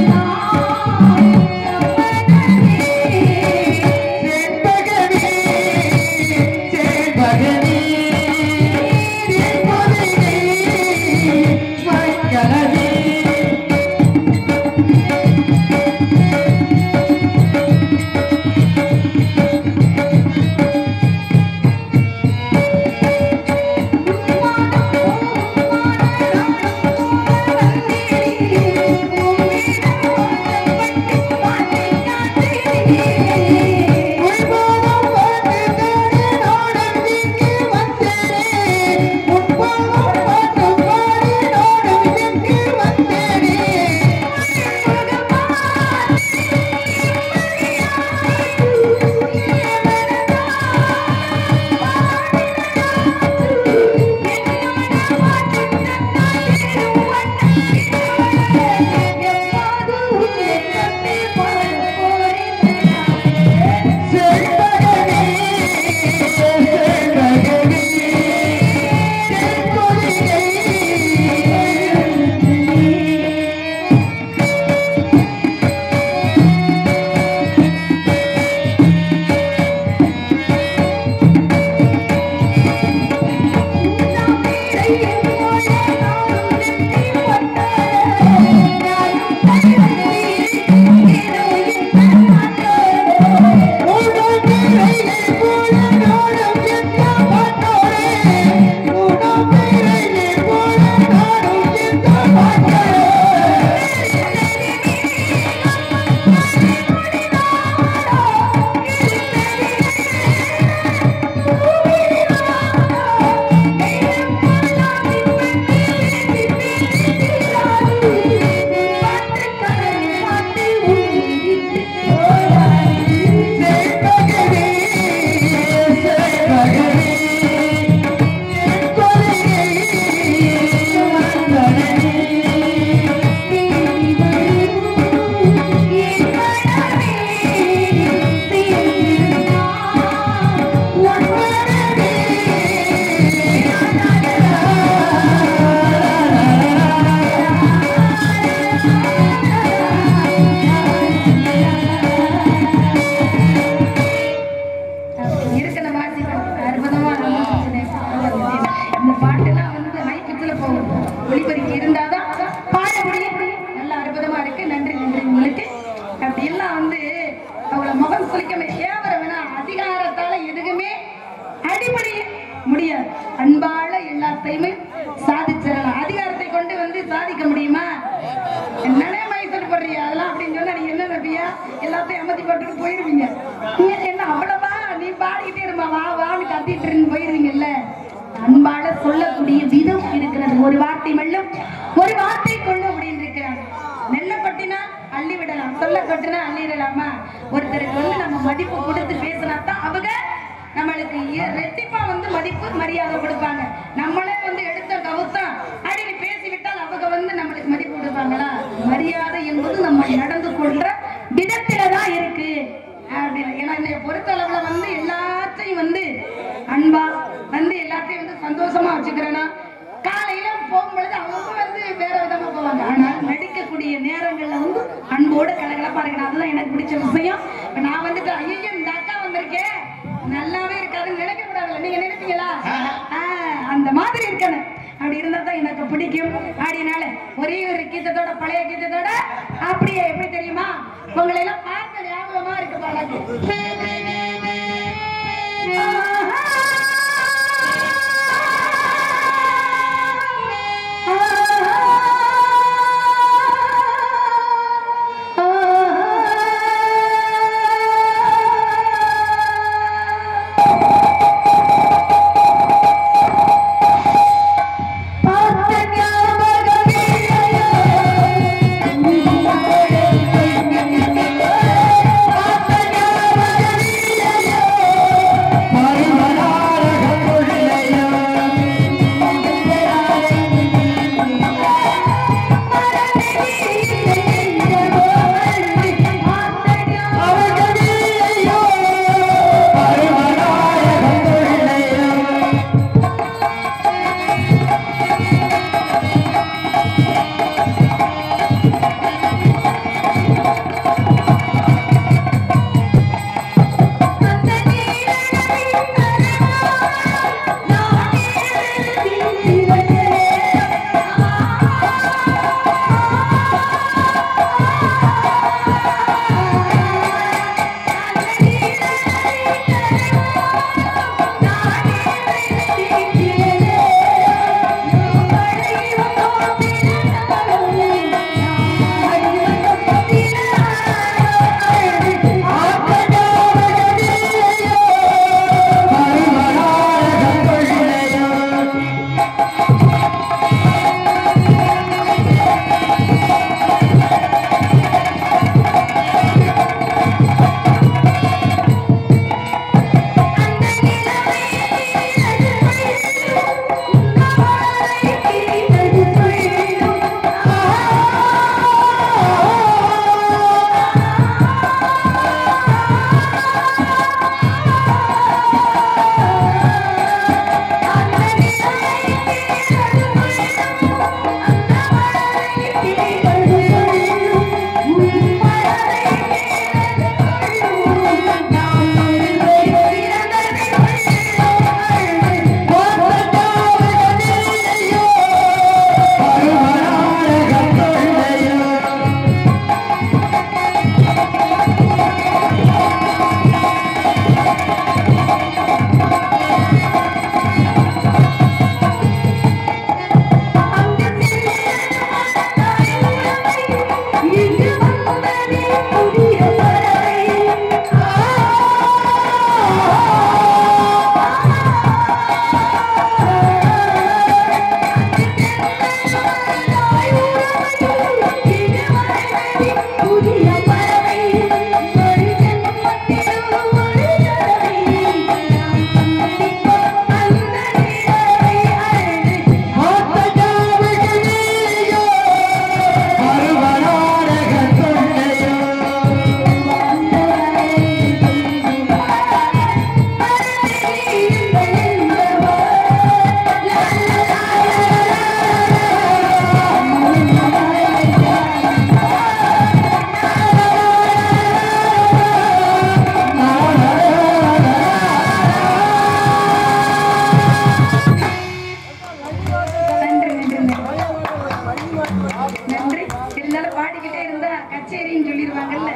E: இருந்தாலும் பாடிக்கிட்டே இருந்தா கச்சேரின்னு சொல்லிடுவாங்கல்ல.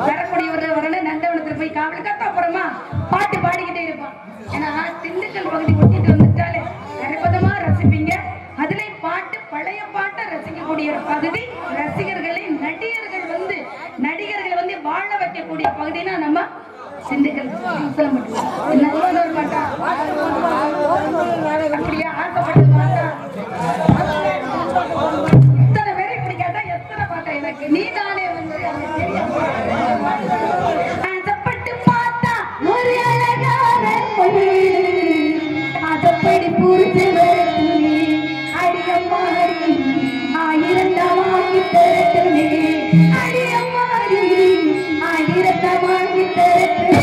E: வரக்கூடியவர்கள் வரணும் நந்தவனத்துல போய் காவல் கத்த அப்புறமா பாட்டு பாடிக்கிட்டே இருப்பான். ஏன்னா திண்டுக்கல் பகுதி ஒட்டிட்டு வந்துட்டாலே நிறைய ரசிப்பீங்க. அதுல பாட்டு பழைய பாட்டை ரசிக்கக்கூடிய ஒரு பகுதி. ரசிகர்களை நடிகர்களை வந்து வாழ வைக்கக்கூடிய பகுதினா நம்ம திண்டுக்கல் சொல்ல மட்டும் ஒரு பாட்டா அப்படியா ஆசைப்பட்டு பாட்டா இத்தனை பேரை பிடிக்காதா எத்தனை பாட்டா எனக்கு நீ தானே வந்து ஆசைப்பட்டு பார்த்தா ஒரு அழகான ஆசைப்படி பூர்த்தி அடியம்மாடி ஆயிரத்தமாகி தரட்டுமே அடியம்மாடி ஆயிரத்தமாகி தரட்டுமே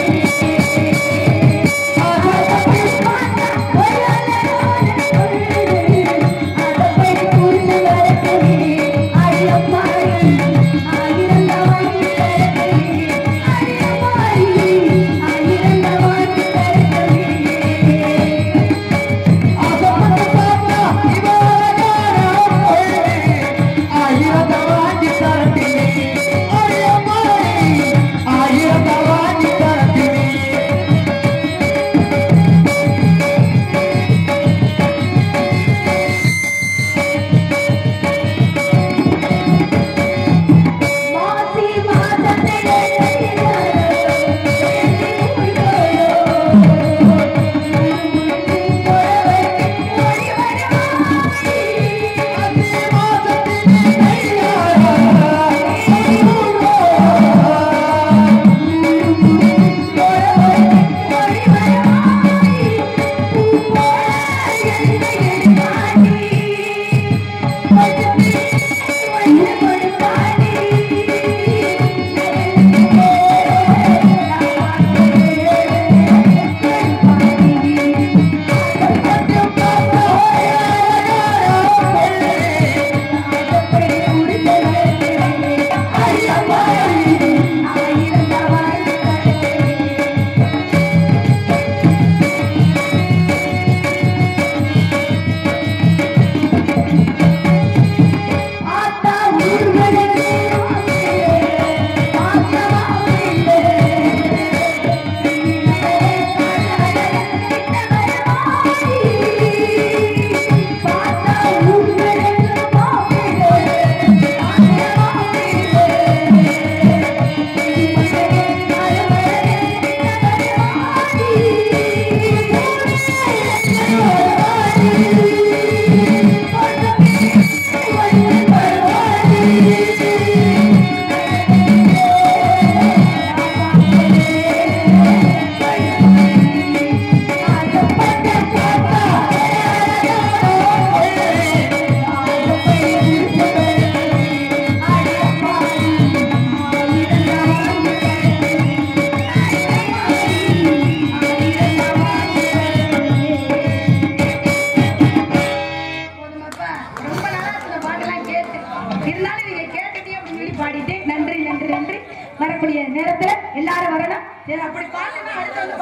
E: வரக்கூடிய நேரத்துல எல்லாரும் வரணும். அப்படி பாட்டுனா அடுத்து வந்து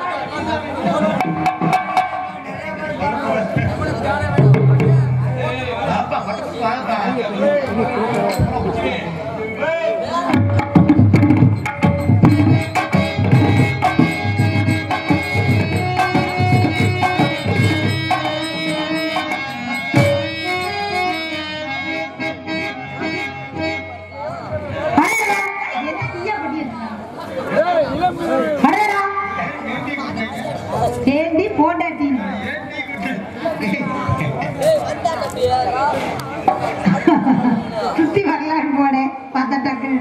E: சுத்தி வரலான்னு போனேன். பார்த்தா டக்குன்னு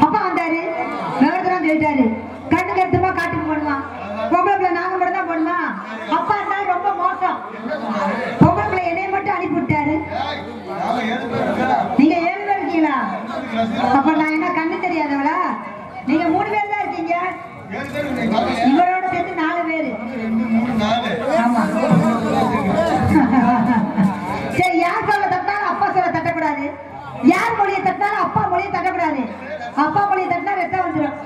E: அப்பா வந்தாரு, விவரத்தான் சொல்லிட்டாரு. கண்ணு கருத்துமா காட்டுக்கு போடுவான். பொம்பளை நாங்க மட்டும் தான் போடுமா. அப்பா இருந்தாலும் ரொம்ப மோசம். பொம்பளை என்னைய மட்டும் அனுப்பி விட்டாரு. நீங்க 7 பேர் இருக்கீங்களா? அப்ப நான் என்ன கண்ணு தெரியாதவளா? நீங்க 3 பேர் தான் இருக்கீங்க. இவரோட சேர்த்து 4 பேரு. ஆமா. சரி, யார் சொல்ல தட்டாலும் அப்பா சொல்ல தட்டக்கூடாது. யார் மொழியை தட்டாலும் அப்பா மொழியை தட்டக்கூடாது. அப்பா மொழியை தட்டினா ரத்தம் வந்துடும்.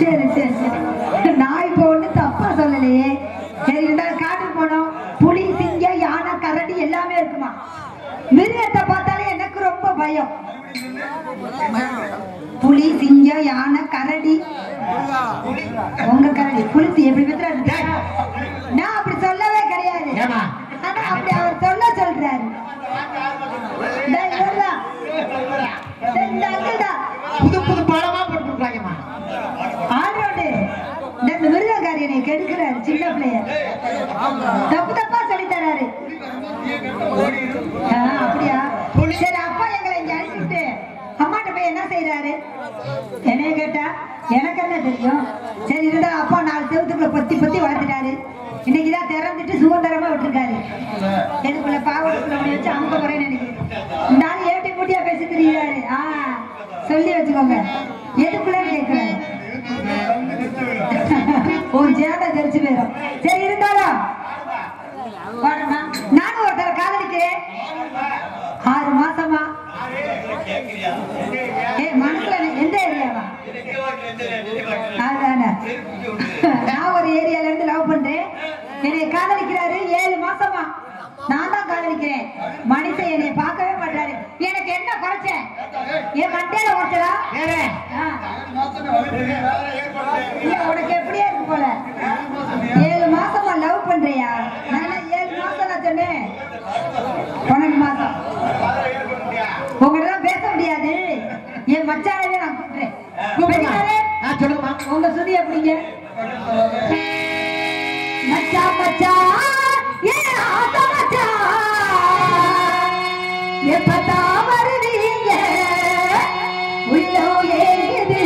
E: சரி சரி சரி, நான் இப்போ ஒண்ணு தப்பா சொல்லலையே. சரி, 2 காட்டுக்கு போனோம். புலி, சிங்கம், யானை, கரடி
A: எல்லாமே இருக்குமா. மிருகத்தை பார்த்தாலே எனக்கு ரொம்ப பயம். புலி, சிங்கம், யானை, கரடி. உங்க கரடி புலித்து எப்படி பெற்ற? நான் அப்படி சொல்லவே கிடையாது. ஆனா அப்படி அவர் சொல்றாரு.
C: புது புது படமா போட்டுருக்காங்கம்மா.
A: ஆல்ரவுண்டு இந்த மிருகக்காரியனை கெடுக்கிறாரு. சின்ன பிள்ளைய தப்பு தப்பா சொல்லி தராரு. அப்படியா? சரி, அப்பா எங்களை இங்க அனுப்பிட்டு அம்மாட்ட போய் என்ன செய்யறாரு? என்னைய கேட்டா எனக்கு என்ன தெரியும். சரி இருந்தா அப்பா 4 செவத்துக்குள்ள பத்தி வளர்த்துட்டாரு. இன்னைக்குதான் திறந்துட்டு சுதந்திரமா விட்டுருக்காரு. எனக்குள்ள பாவத்துக்குள்ள வச்சு அமுக்க போறேன்னு நினைக்கிறேன். இந்த ஆள் ஏட்டி மூட்டியா பேசி தெரியாரு. சொல்லி வச்சுக்கோங்க. எதுக்குள்ளன்னு கேட்கிறாரு. உன் ஜேட தெரிச்சு போயிடும். சரி இருந்தாலும் நானும் ஒருத்தர காதலிக்கிறேன். 6 மாசமா. மனசுல எந்த ஏரியாவா? அதுதானே. நான் ஒரு ஏரியால இருந்து லவ் பண்றேன். என்னை காதலிக்கிறாரு. 7 மாசமா. நான் தான் காதலிக்கிறேன். மனுஷன் என்னை பார்க்கவே மாட்டாரு. எனக்கு என்ன குறைச்சேன்? என் மண்டையில குறைச்சதா? உனக்கு எப்படியா இருக்கு போல? 7 மாசமா லவ் பண்றியா? நான் 7 மாசம் நான் சொன்னேன். 12 மாசம். உங்கள்கிட்ட பேச முடியாது. என் மச்சானவே நான் கூப்பிடுறேன்.
C: சொல்லுங்கம்மா.
A: உங்க சுதி எப்படிங்க? மச்சா மச்சா ஏன் ஆசை மச்சா எப்பதா வருவீங்க உள்ளோ ஏங்குது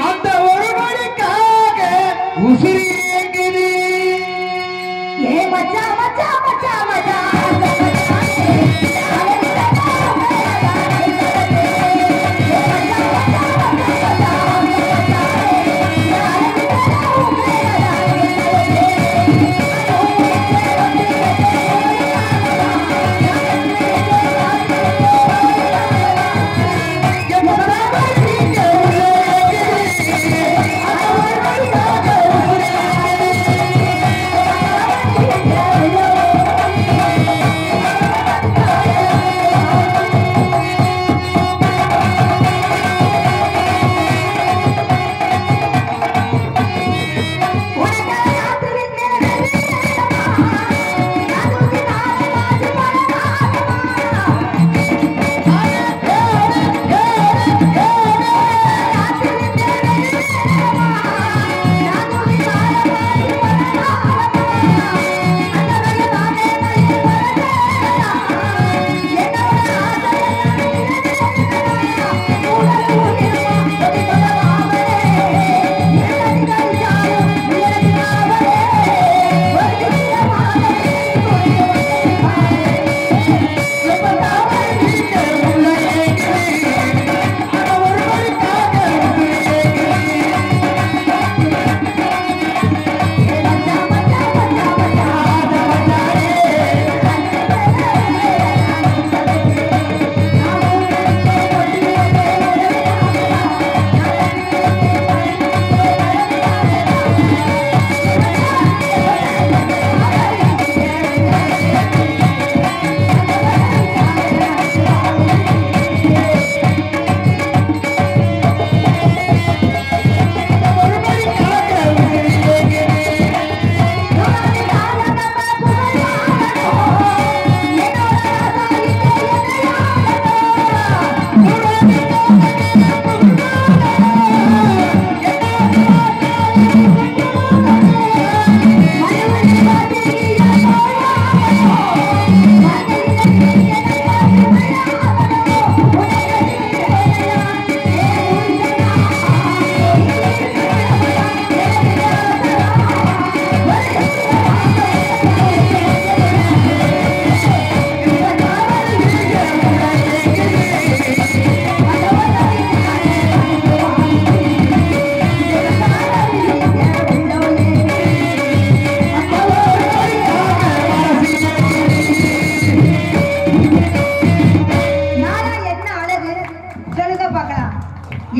C: அந்த ஒரு மணிக்காக உசிரி ஏங்குது.
A: ஏ மச்சா மச்சா மச்சா மச்சா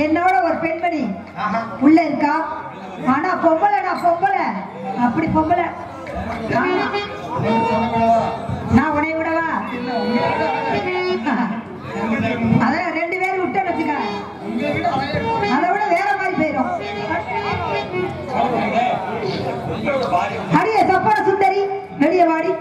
A: என்னோட ஒரு பெண்மணி உள்ள இருக்கா. ஆனா பொம்பளை, நான் பொம்பளை, அப்படி பொம்பளை. நான் உன்னை விடவா? அதான் 2 பேரும் விட்டு வச்சுக்க, அதை விட வேற மாதிரி போயிடும். அடியே சப்பான சுந்தரி வெளியே வாடி.